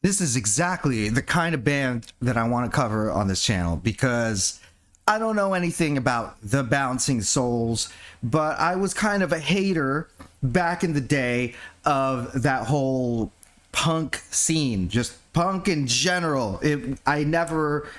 This is exactly the kind of band that I want to cover on this channel because I don't know anything about the Bouncing Souls, but I was kind of a hater back in the day of that whole punk scene, just punk in general. I never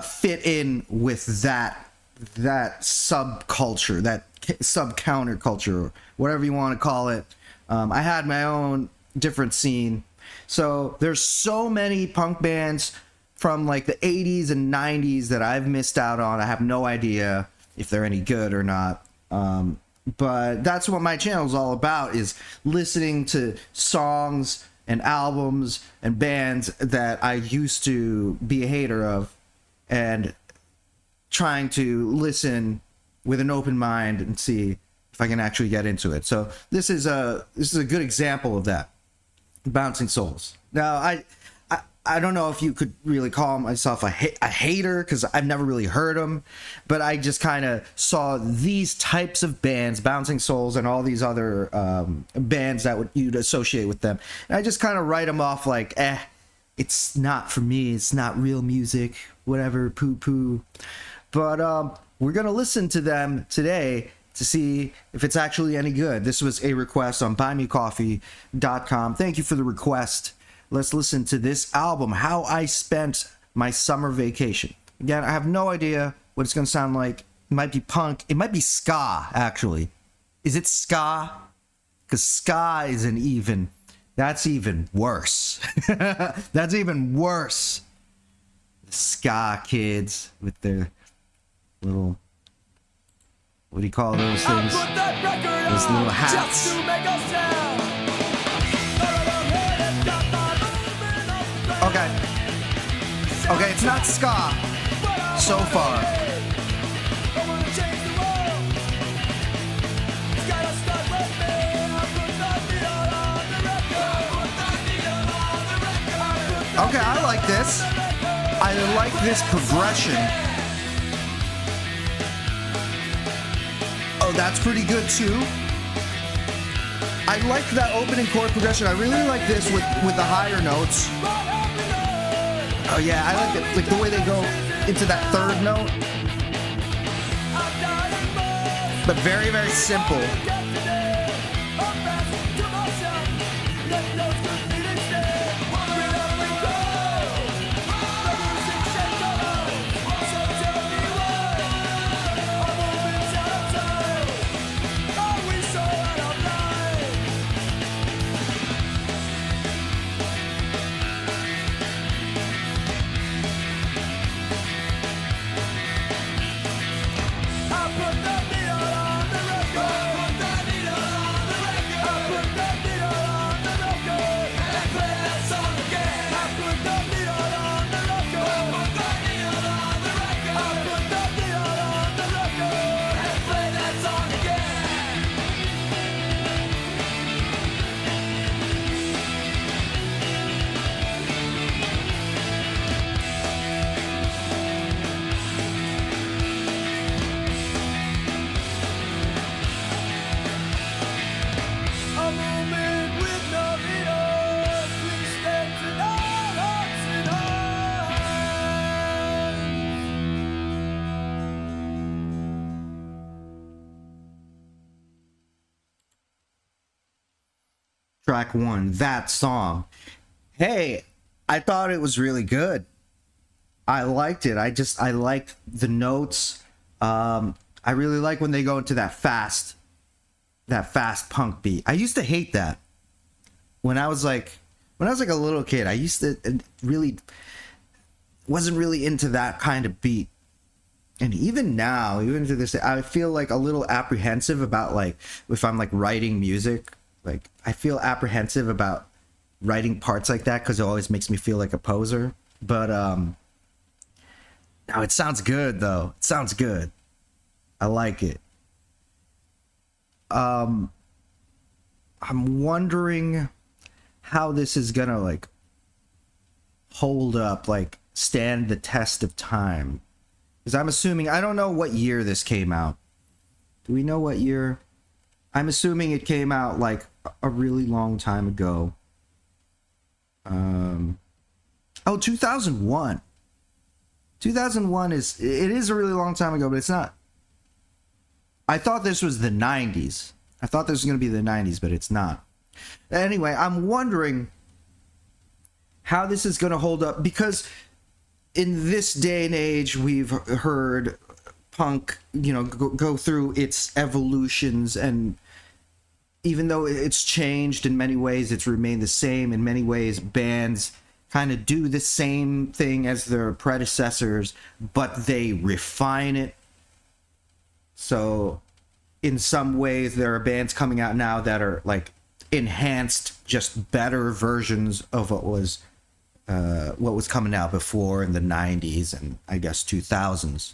fit in with that subculture, that sub counterculture, whatever you want to call it. I had my own different scene. So there's so many punk bands from like the 80s and 90s that I've missed out on. I have no idea if they're any good or not. But that's what my channel is all about, is listening to songs and albums and bands that I used to be a hater of and trying to listen with an open mind and see if I can actually get into it. So this is a good example of that. Bouncing Souls. Now, I don't know if you could really call myself a hater, because I've never really heard them, but I just kind of saw these types of bands, Bouncing Souls and all these other bands that you'd associate with them, and I just kind of write them off like, it's not for me, it's not real music, whatever, poo-poo. But we're going to listen to them today to see if it's actually any good. This was a request on buymeacoffee.com. Thank you for the request. Let's listen to this album, How I Spent My Summer Vacation. Again, I have no idea what it's going to sound like. It might be punk. It might be ska, actually. Is it ska? Because ska isn't even... That's even worse. That's even worse. The ska kids with their little... What do you call those things? Those little hats. Okay, it's not ska so far. Okay, I like this. I like this progression. Oh, that's pretty good too. I like that opening chord progression. I really like this with the higher notes. Oh yeah, I like it, like the way they go into that third note. But very, very simple. Track 1, that song. Hey, I thought it was really good. I liked it. I liked the notes. I really like when they go into that fast punk beat. I used to hate that when I was like a little kid. I used to really wasn't really into that kind of beat. And even now, even to this day, I feel like a little apprehensive about, like, if I'm like writing music. Like, I feel apprehensive about writing parts like that because it always makes me feel like a poser. But no, it sounds good though. It sounds good. I like it. I'm wondering how this is gonna like hold up, like stand the test of time. Because I'm assuming, I don't know what year this came out. Do we know what year? I'm assuming it came out like a really long time ago. Oh, 2001. 2001 is a really long time ago, but it's not. I thought this was the 90s. I thought this was going to be the 90s, but it's not. Anyway, I'm wondering how this is going to hold up, because in this day and age, we've heard punk, go through its evolutions, and even though it's changed in many ways, it's remained the same. In many ways, bands kind of do the same thing as their predecessors, but they refine it. So in some ways, there are bands coming out now that are like enhanced, just better versions of what was coming out before in the 90s and I guess 2000s.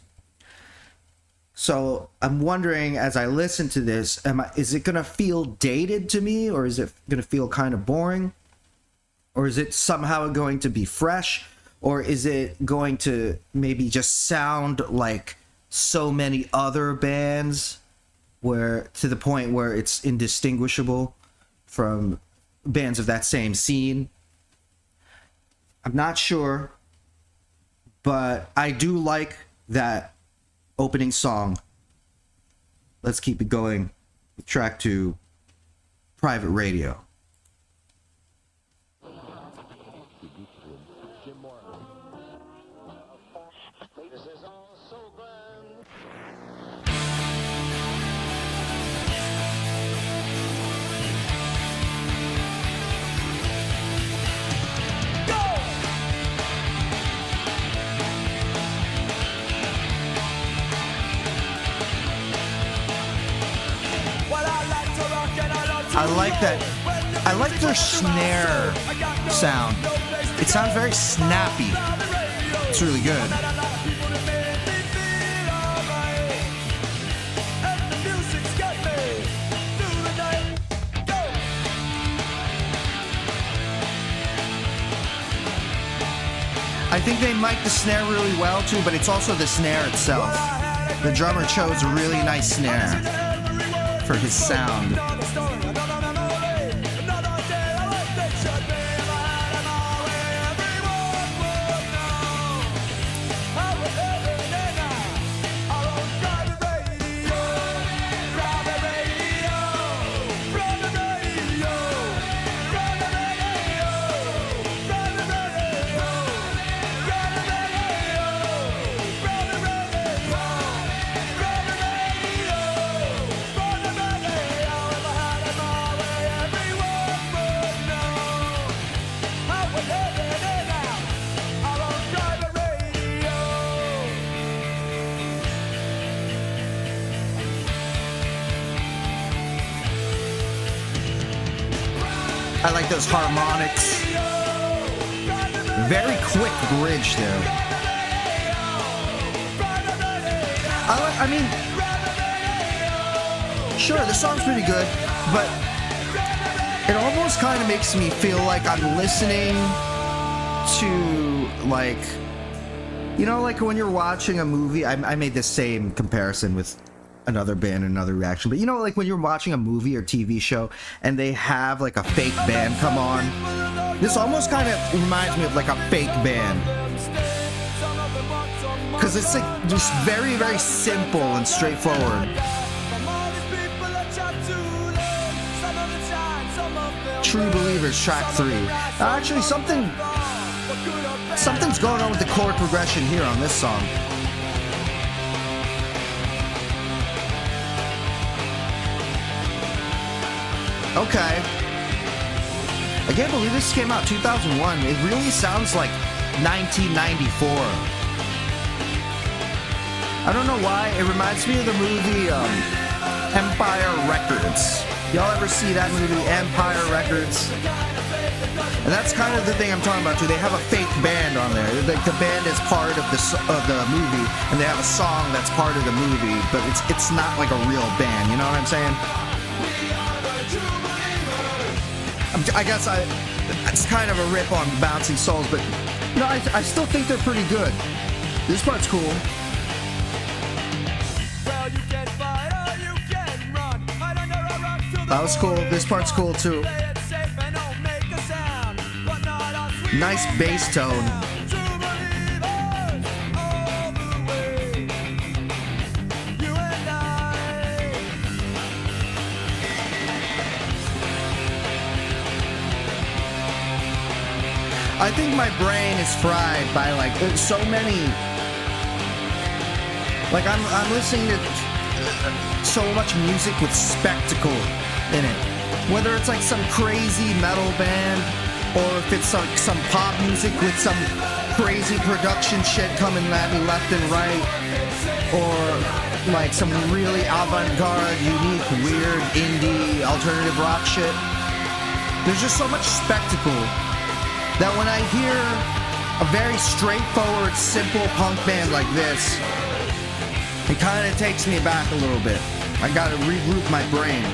So I'm wondering, as I listen to this, is it going to feel dated to me, or is it going to feel kind of boring? Or is it somehow going to be fresh? Or is it going to maybe just sound like so many other bands, where to the point where it's indistinguishable from bands of that same scene? I'm not sure, but I do like that opening song. Let's keep it going with track 2, Private Radio. I like that. I like their snare sound. It sounds very snappy. It's really good. I think they mic the snare really well too, but it's also the snare itself. The drummer chose a really nice snare for his sound. I like those harmonics. Very quick bridge there. I mean, sure, the song's pretty good, but it almost kind of makes me feel like I'm listening to, like, like when you're watching a movie. I made the same comparison with another band, another reaction, but like when you're watching a movie or TV show and they have like a fake band come on, this almost kind of reminds me of like a fake band, because it's like just very, very simple and straightforward. True Believers, track 3. Actually, something's going on with the chord progression here on this song. Okay. I can't believe this came out 2001. It really sounds like 1994. I don't know why. It reminds me of the movie Empire Records. Y'all ever see that movie, Empire Records? And that's kind of the thing I'm talking about too. They have a fake band on there. Like the band is part of the movie, and they have a song that's part of the movie, but it's not like a real band. You know what I'm saying? I guess it's kind of a rip on Bouncing Souls, but I still think they're pretty good. This part's cool. That was cool. This part's cool too. Nice bass tone. I think my brain is fried by like so many. Like I'm listening to so much music with spectacle in it. Whether it's like some crazy metal band, or if it's like some pop music with some crazy production shit coming at me left and right, or like some really avant-garde, unique, weird, indie, alternative rock shit. There's just so much spectacle that when I hear a very straightforward, simple punk band like this, it kind of takes me back a little bit. I gotta regroup my brain.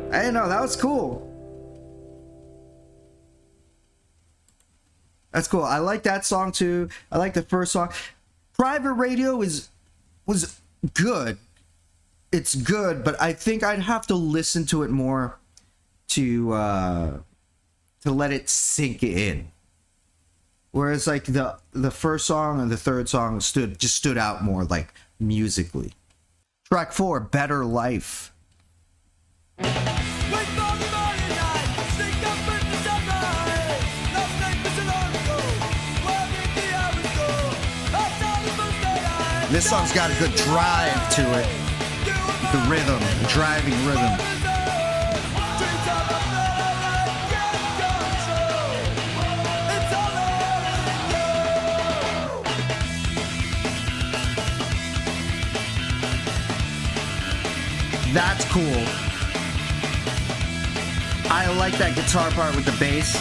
I didn't know, that was cool. That's cool. I like that song too. I like the first song. Private Radio was good. It's good, but I think I'd have to listen to it more to let it sink in. Whereas like the first song and the third song stood out more like musically. Track 4, Better Life. This song's got a good drive to it. The rhythm, the driving rhythm. That's cool. I like that guitar part with the bass.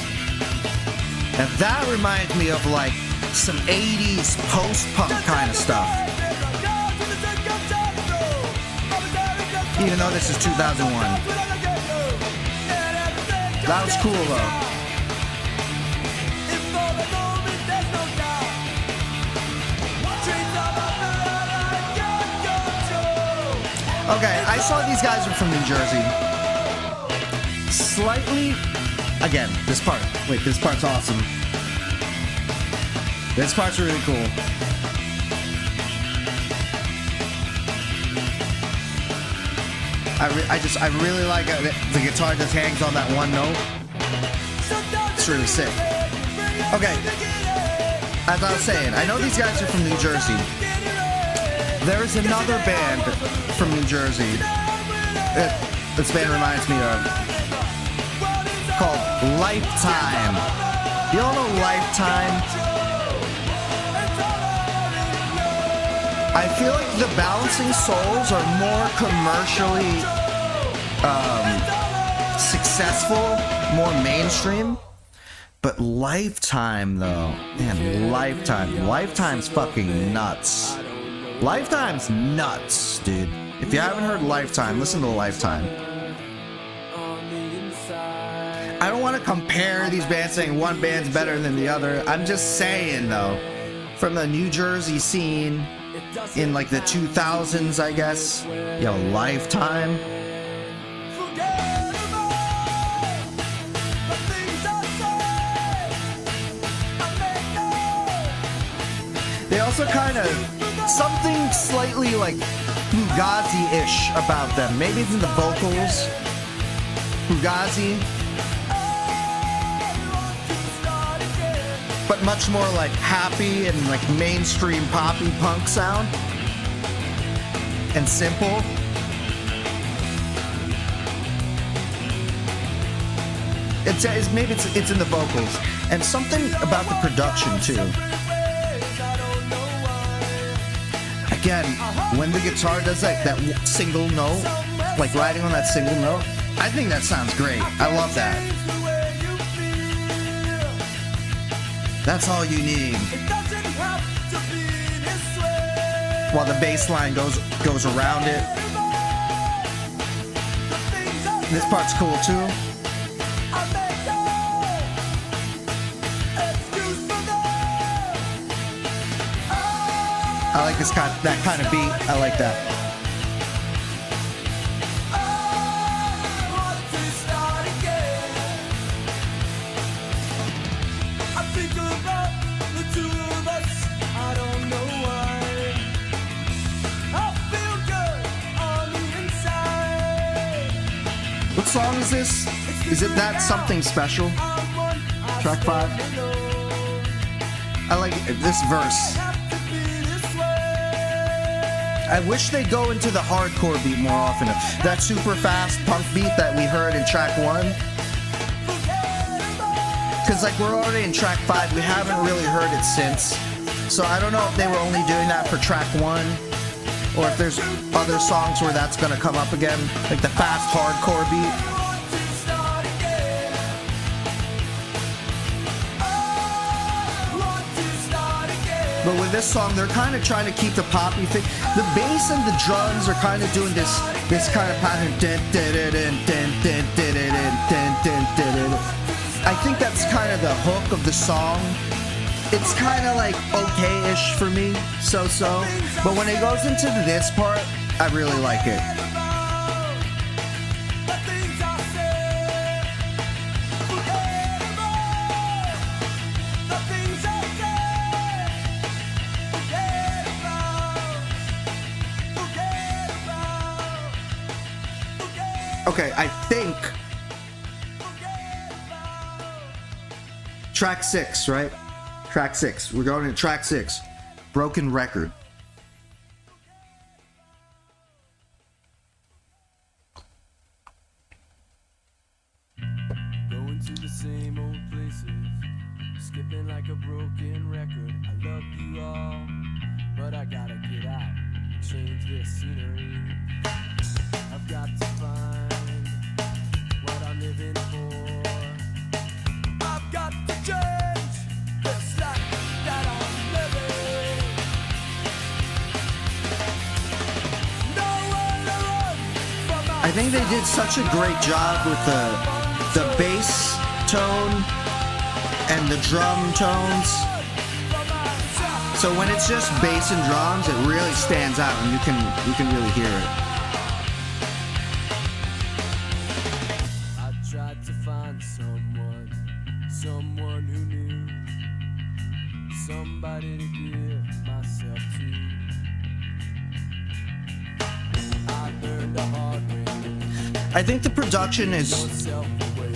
And that reminds me of like some 80s post-punk kind of stuff. Even though this is 2001. That was cool though. Okay, I saw these guys are from New Jersey. Slightly, again, this part. Wait, this part's awesome. This part's really cool. I really like it. The guitar just hangs on that one note. It's really sick. Okay, as I was saying, I know these guys are from New Jersey. There is another band from New Jersey that this band reminds me of, called Lifetime. You all know Lifetime? I feel like the Balancing Souls are more commercially successful, more mainstream. But Lifetime, though, man, Lifetime's fucking nuts. Lifetime's nuts, dude. If you haven't heard Lifetime, listen to Lifetime. I don't want to compare these bands saying one band's better than the other. I'm just saying, though, from the New Jersey scene in like the 2000s, I guess. Yo, Lifetime. They also kind of, something slightly like Fugazi-ish about them. Maybe it's in the vocals. Fugazi. But much more like happy and like mainstream poppy punk sound. And simple. Maybe it's in the vocals. And something about the production too. Again, when the guitar does that single note, like riding on that single note, I think that sounds great. I love that. That's all you need. While the bass line goes around it. This part's cool too. I like that kind of beat. I like that. What song is this? Is it That Something Special? Track 5? I like this verse. I wish they'd go into the hardcore beat more often. That super fast punk beat that we heard in track 1. Because like we're already in track 5, we haven't really heard it since. So I don't know if they were only doing that for track 1, or if there's other songs where that's gonna come up again, like the fast hardcore beat. But with this song, they're kind of trying to keep the poppy thing. The bass and the drums are kind of doing this kind of pattern. I think that's kind of the hook of the song. It's kind of like okay-ish for me, so. But when it goes into this part, I really like it. Okay, I think track 6, right? Track 6. We're going to track 6. Broken Record. Going to the same old places, skipping like a broken record. I love you all, but I gotta get out, change this scenery. I've got to find what I'm living for. I've got to change this life that I'm living. Nowhere to run from my I think they did such a great job with the bass tone and the drum tones. So when it's just bass and drums, it really stands out, and you can really hear it. I tried to find someone who knew, somebody to give myself to. I learned the hard way. I think the production is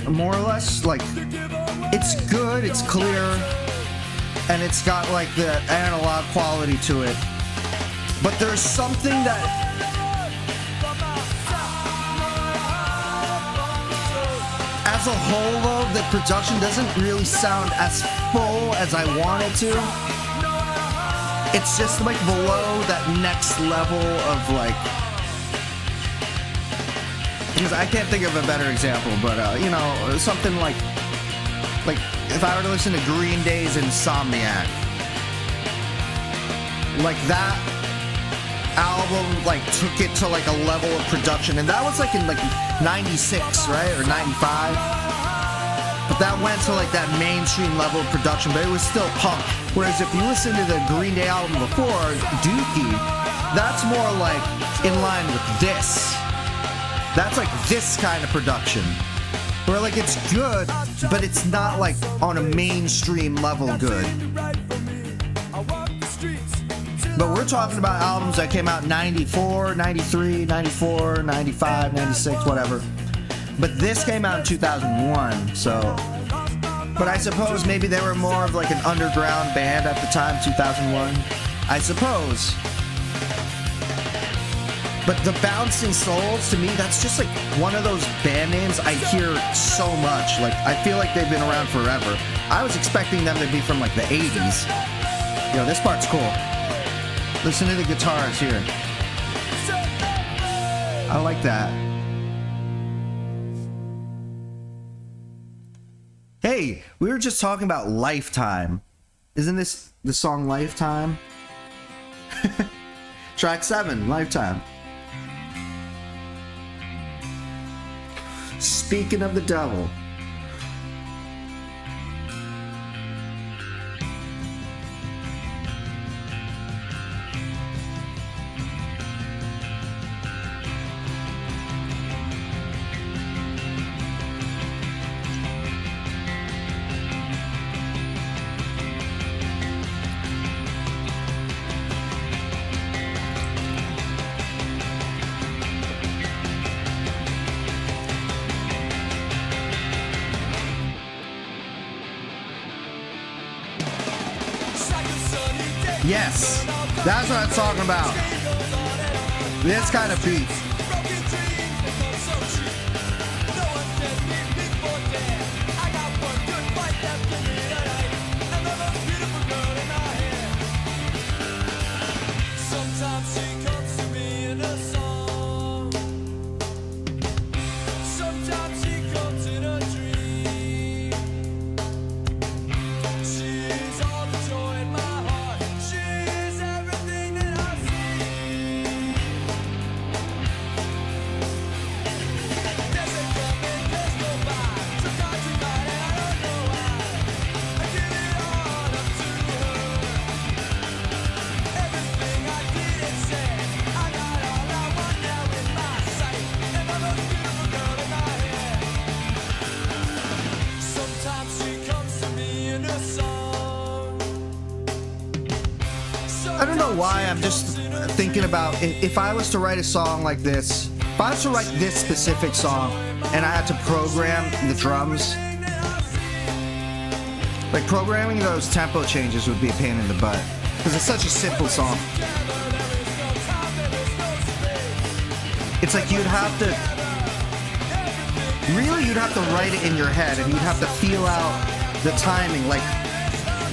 more or less like, it's good, it's clear, and it's got like the analog quality to it. But there's something that as a whole, though, the production doesn't really sound as full as I want it to. It's just like below that next level of like, because I can't think of a better example, but you know, something like if I were to listen to Green Day's Insomniac, like that album like took it to like a level of production, and that was like in like 96, right, or 95. But that went to like that mainstream level of production, but it was still punk. Whereas if you listen to the Green Day album before, Dookie, that's more like in line with this. That's like this kind of production, where like it's good, but it's not like on a mainstream level good. But we're talking about albums that came out in 94, 93, 94, 95, 96, whatever. But this came out in 2001, so. But I suppose maybe they were more of like an underground band at the time, 2001. I suppose. But the Bouncing Souls, to me, that's just like one of those band names I hear so much. Like, I feel like they've been around forever. I was expecting them to be from like the 80s. Yo, this part's cool. Listen to the guitars here. I like that. Hey, we were just talking about Lifetime. Isn't this the song Lifetime? Track 7, Lifetime. Speaking of the devil. Yes, that's what I'm talking about. This kind of beat. Sometimes she comes to me in a song. Sometimes she comes in a dream. She's all the joy in my heart. She's everything that I see. There's a coming, there's no buy. Sometimes you might and I don't know why. I give it all up to her. Everything I did and said, I got all I want now in my sight. And the most beautiful girl in my head. Sometimes she comes to me in a song. I don't know why, I'm just thinking about if I was to write a song like this, if I was to write this specific song and I had to program the drums, like programming those tempo changes would be a pain in the butt because it's such a simple song. It's like you'd have to write it in your head and you'd have to feel out the timing, like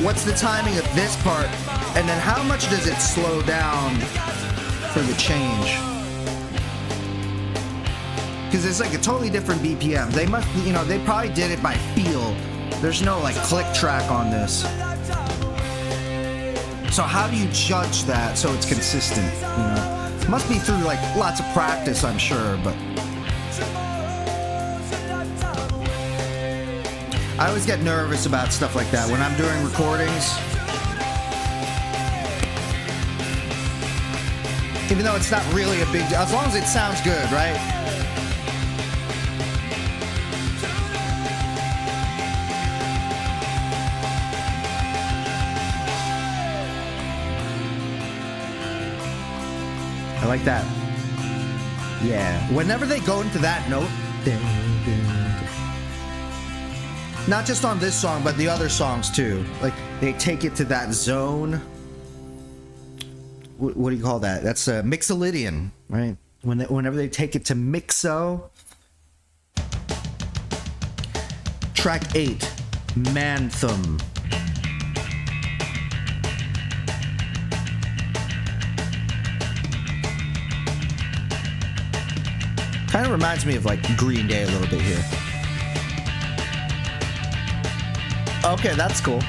what's the timing of this part and then how much does it slow down for the change, because it's like a totally different BPM. They must, they probably did it by feel. There's no like click track on this, so how do you judge that so it's consistent? Must be through like lots of practice, I'm sure, but I always get nervous about stuff like that when I'm doing recordings. Even though it's not really a big deal, as long as it sounds good, right? I like that. Yeah. Whenever they go into that note, not just on this song, but the other songs too. Like they take it to that zone. What do you call that? That's a mixolydian, right? Whenever they take it to mixo. Track 8, Manthem. Kind of reminds me of like Green Day a little bit here. Okay, that's cool.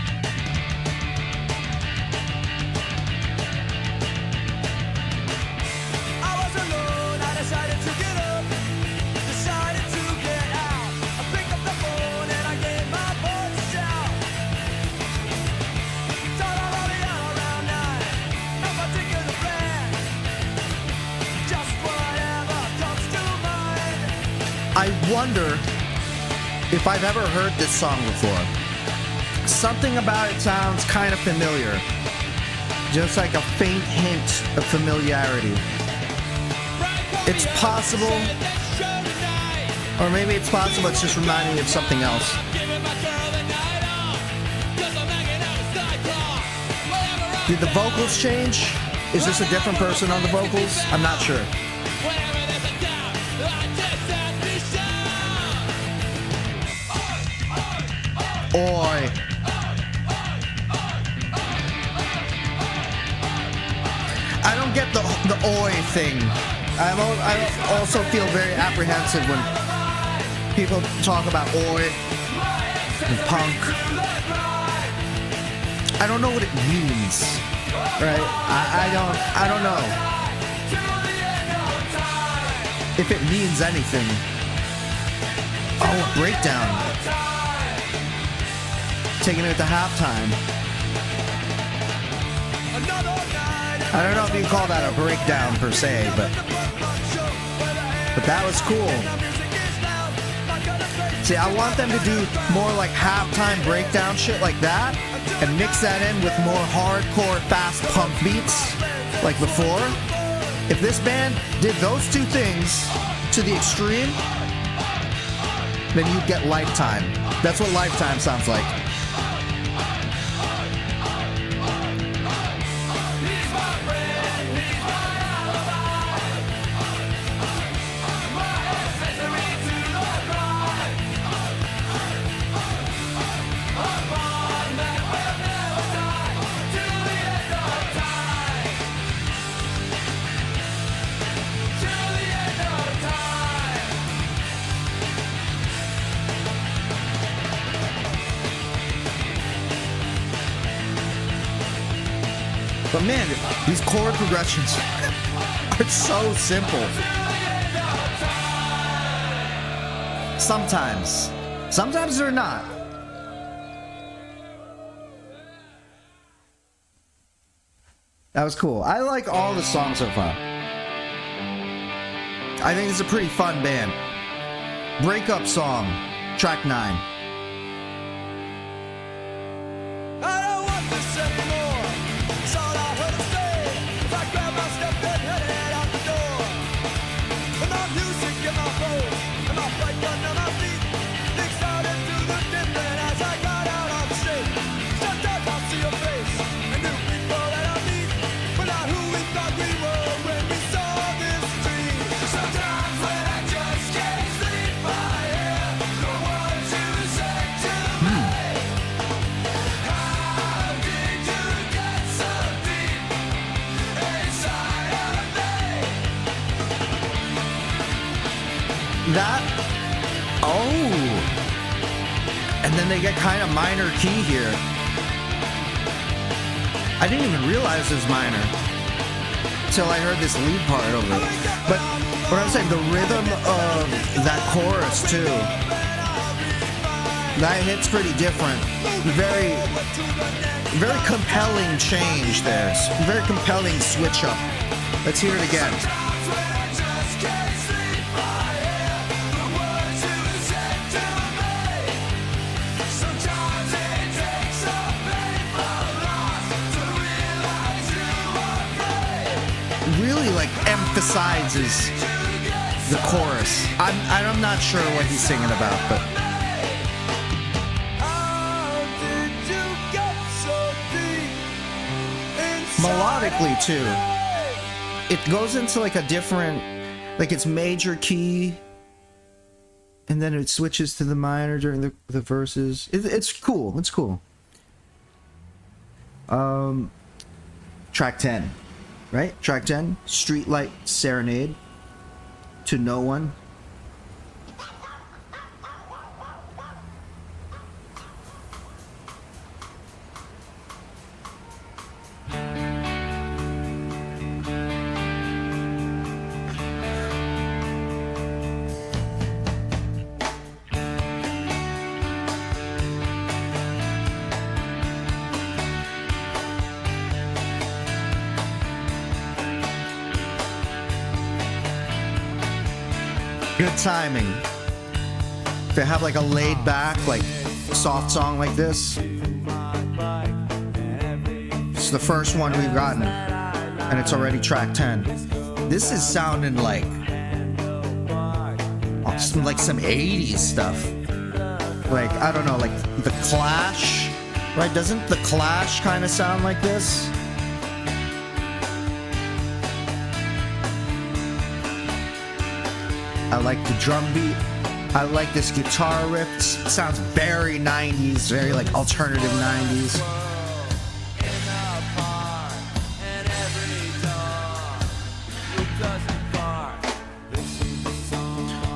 I wonder if I've ever heard this song before. Something about it sounds kind of familiar. Just like a faint hint of familiarity. It's possible, or maybe it's possible it's just reminding me of something else. Did the vocals change? Is this a different person on the vocals? I'm not sure. Oi. I don't get the oi thing. I also feel very apprehensive when people talk about oi and punk. I don't know what it means, right? I don't know if it means anything. Oh, a breakdown. Taking it to halftime. I don't know if you can call that a breakdown per se, but that was cool. See, I want them to do more like halftime breakdown shit like that and mix that in with more hardcore fast punk beats like before. If this band did those two things to the extreme, then you'd get Lifetime. That's what Lifetime sounds like. But man, these chord progressions are so simple. Sometimes. Sometimes they're not. That was cool. I like all the songs so far. I think it's a pretty fun band. Breakup Song, track 9. I don't want this anymore. It's all I heard her say. If I grab my step and head out the door. And my music in my clothes, and my bright gun on my feet. Things started to look different as I got out on the street. Sometimes I'll see your face and new people that I meet, but not who we thought we were when we saw this dream. Sometimes when I just can't sleep, I hear the words you said to me. How did you get so deep inside of me? That. Oh. And then they get kind of minor key here. I didn't even realize it was minor until I heard this lead part over it. But what I'm saying, the rhythm of that chorus too, that hits pretty different. Very, very compelling change there. Very compelling switch up. Let's hear it again. Really like emphasizes the chorus. I'm not sure what he's singing about, but melodically too, it goes into like a different, like it's major key, and then it switches to the minor during the verses. It's cool. It's cool. Track 10. Right? Track 10, Streetlight Serenade to No One. Good timing. To have like a laid back, like soft song like this. It's the first one we've gotten, and it's already track 10. This is sounding like some 80s stuff. Like, I don't know, like The Clash, right? Doesn't The Clash kind of sound like this? I like the drum beat. I like this guitar riff. It sounds very 90s, very like alternative 90s.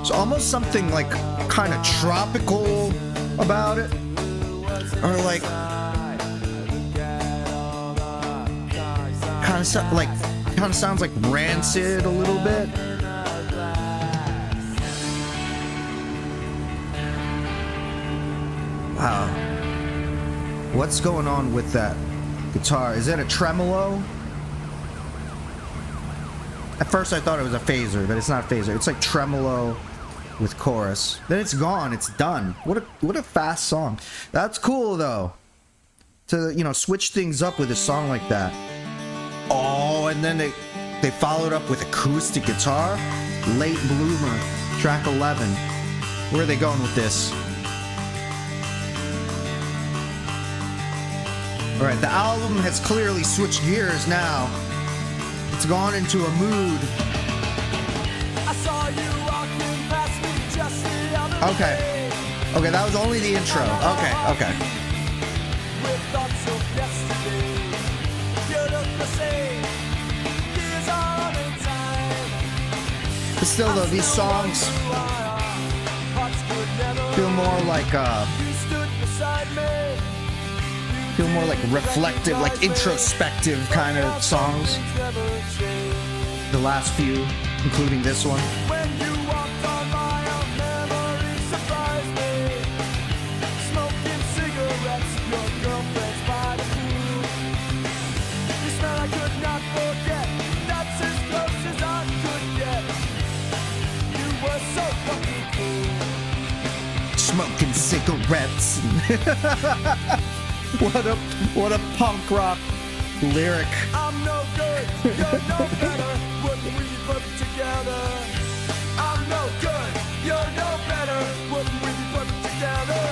It's almost something like kind of tropical about it. Or like kind of sounds like Rancid a little bit. Wow. What's going on with that guitar? Is it a tremolo? At first I thought it was a phaser, but it's not a phaser. It's like tremolo with chorus. Then it's gone. It's done. What a fast song. That's cool though. To, you know, switch things up with a song like that. Oh, and then they followed up with acoustic guitar. Late Bloomer, track 11. Where are they going with this? Alright, the album has clearly switched gears now. It's gone into a mood. I saw you walking past me just the other day. Okay, that was only the intro. Okay. With thoughts of yesterday. You look the same. Years on in time. But still though, these songs Hearts could never feel more like You stood beside me. You Feel more like reflective, like introspective kind of songs. The last few, including this one. When you walked on by, our memories surprised me. Smoking cigarettes, your girlfriend's by the pool. You smell I could not forget. That's as close as I could get. You were so fucking cool. Smoking cigarettes. What a punk rock lyric. I'm no good, you're no better. Wouldn't we put together? I'm no good, you're no better. Wouldn't we put together?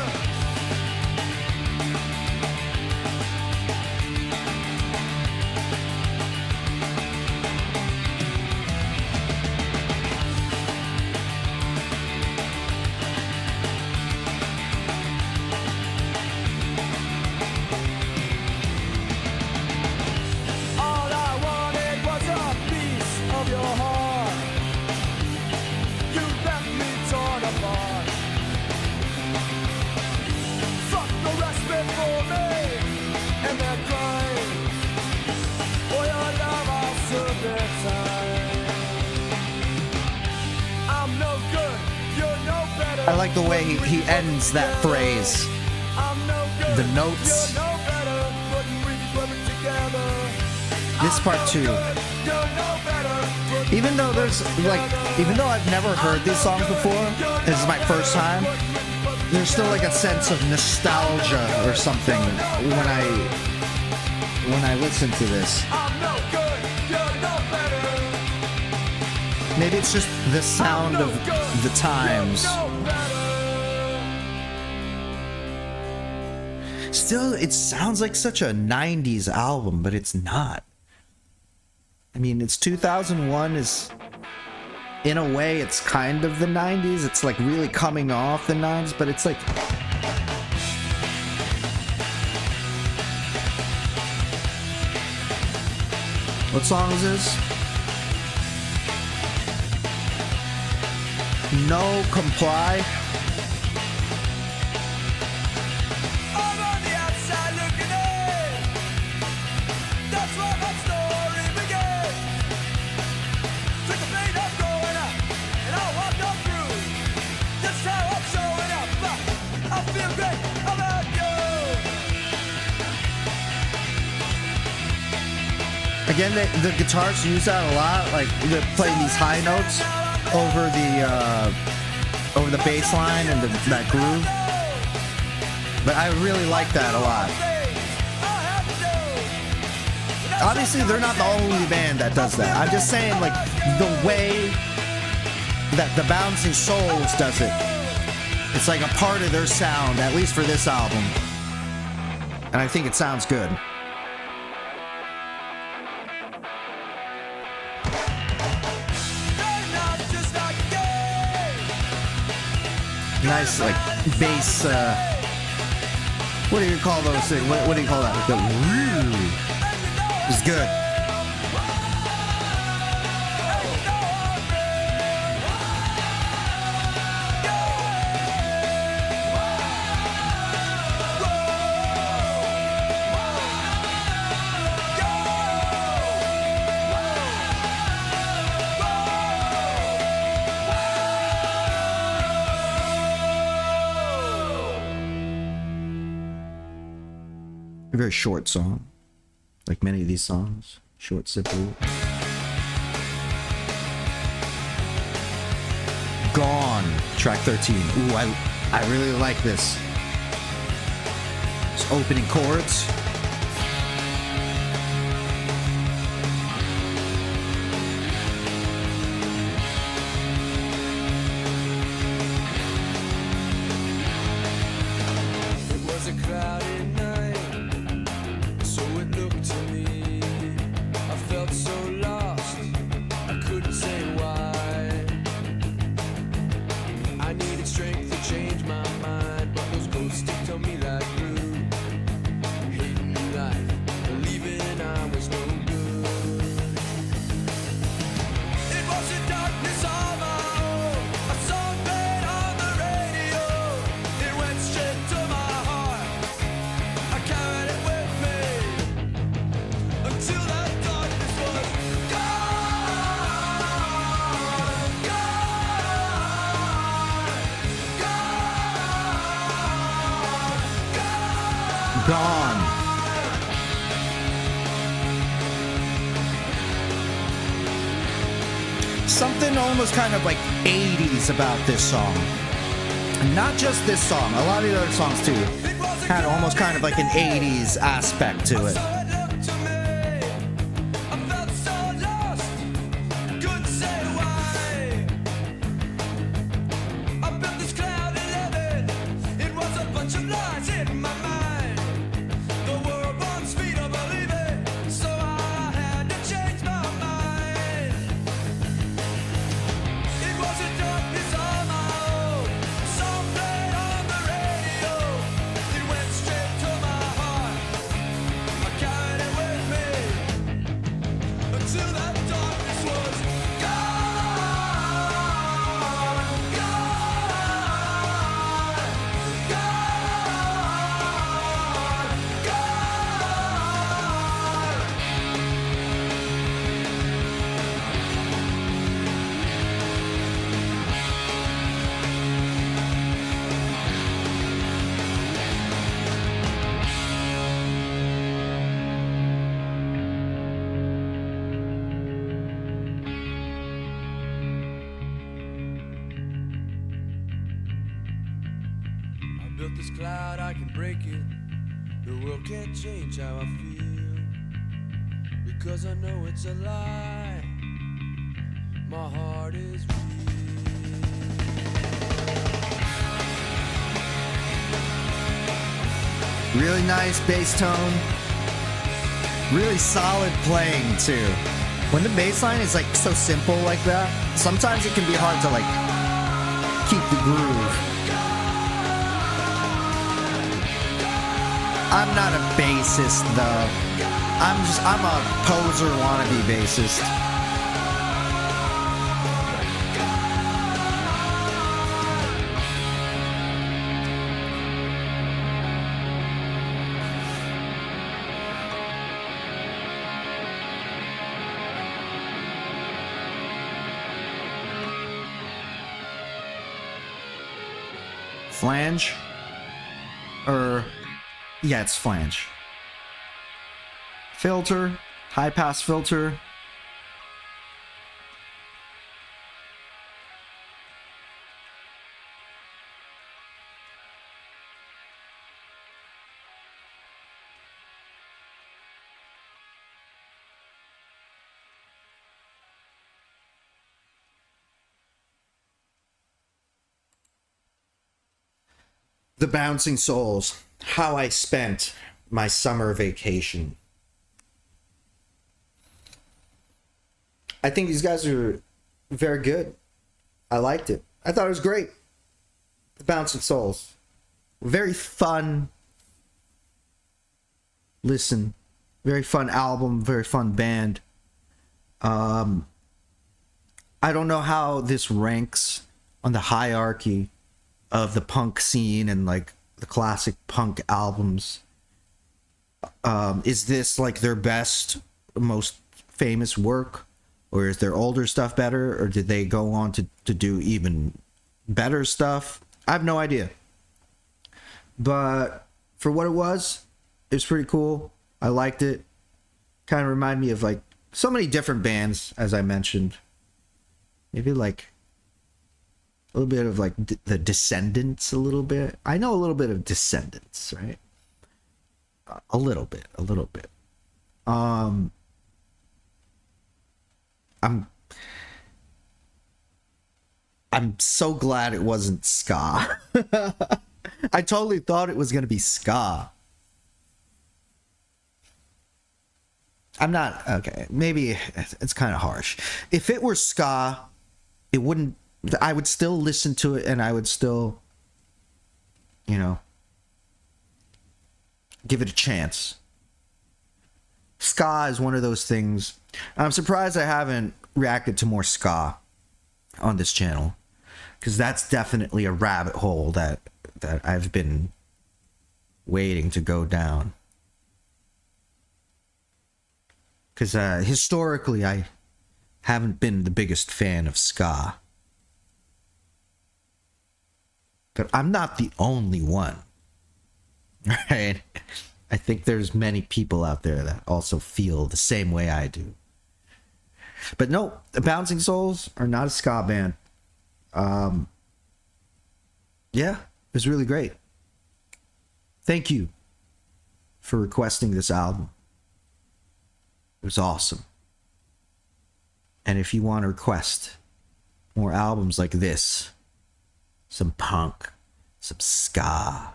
All I wanted was a piece of your heart. You left me torn apart. Fuck the rest before me, and they're crying. For your love, I'll serve their time. I'm no good, you're no better. I like the way he ends that phrase. I'm no good, The notes. you're no better. Wouldn't we put it together? This part too. Even though I've never heard these songs before, this is my first time, there's still like a sense of nostalgia or something when I listen to this. Maybe it's just the sound of the times. Still, it sounds like such a 90s album, but it's not. I mean, it's 2001 is, in a way, it's kind of the 90s. It's like really coming off the 90s, but it's like... What song is this? No Comply. I'm on the outside looking in. That's where my story began. Took the pain of growing up, and I walked on through. That's how I'm showing up. I feel great about you. Again, the guitars use that a lot, like they're playing these high notes over the bass line and that groove. But I really like that a lot. Obviously, they're not the only band that does that. I'm just saying, like, the way that the Bouncing Souls does it, it's like a part of their sound, at least for this album. And I think it sounds good. Nice, like, bass, what do you call those things? What do you call that? The it's good. A very short song, like many of these songs. Short, simple. Gone, track 13. Ooh, I really like this. It's opening chords. It was a crowded night, so it looked to me. I felt so lost, I couldn't say why. I needed strength to change my mind, but those ghosts stick to me like glue. Hating life, believing I was no good. It was a darkness all my own, a song played on the radio. It went straight to my heart. I carried it with Gone. Something almost kind of like 80s about this song. And not just this song, a lot of the other songs too had almost kind of like an 80s aspect to it. Built this cloud, I can break it. The world can't change how I feel, because I know it's a lie. My heart is real. Really nice bass tone. Really solid playing too. When the bass line is like so simple like that, sometimes it can be hard to like keep the groove. I'm not a bassist though. I'm a poser wannabe bassist. Flange? Yeah, it's flange. Filter, high pass filter. The Bouncing Souls, how I spent my summer vacation. I think these guys are very good. I liked it. I thought it was great. The Bouncing Souls. Very fun listen. Very fun album. Very fun band. I don't know how this ranks on the hierarchy of the punk scene and like the classic punk albums. Is this like their best, most famous work, or is their older stuff better, or did they go on to do even better stuff? I have no idea, but for what it was pretty cool. I liked it. Kind of reminded me of like so many different bands, as I mentioned. Maybe like a little bit of like the Descendants, a little bit. I know a little bit of Descendants, right? A little bit. I'm so glad it wasn't ska. I totally thought it was gonna be ska. I'm not okay. Maybe it's kind of harsh. If it were ska, it wouldn't. I would still listen to it, and I would still, give it a chance. Ska is one of those things. I'm surprised I haven't reacted to more ska on this channel, because that's definitely a rabbit hole that I've been waiting to go down. Because historically, I haven't been the biggest fan of ska. But I'm not the only one, right? I think there's many people out there that also feel the same way I do. But no, the Bouncing Souls are not a ska band. Yeah, it was really great. Thank you for requesting this album. It was awesome. And if you want to request more albums like this, some punk, some ska,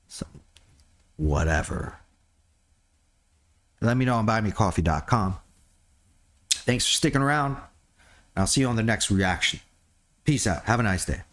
some whatever, let me know on buymeacoffee.com. Thanks for sticking around. I'll see you on the next reaction. Peace out. Have a nice day.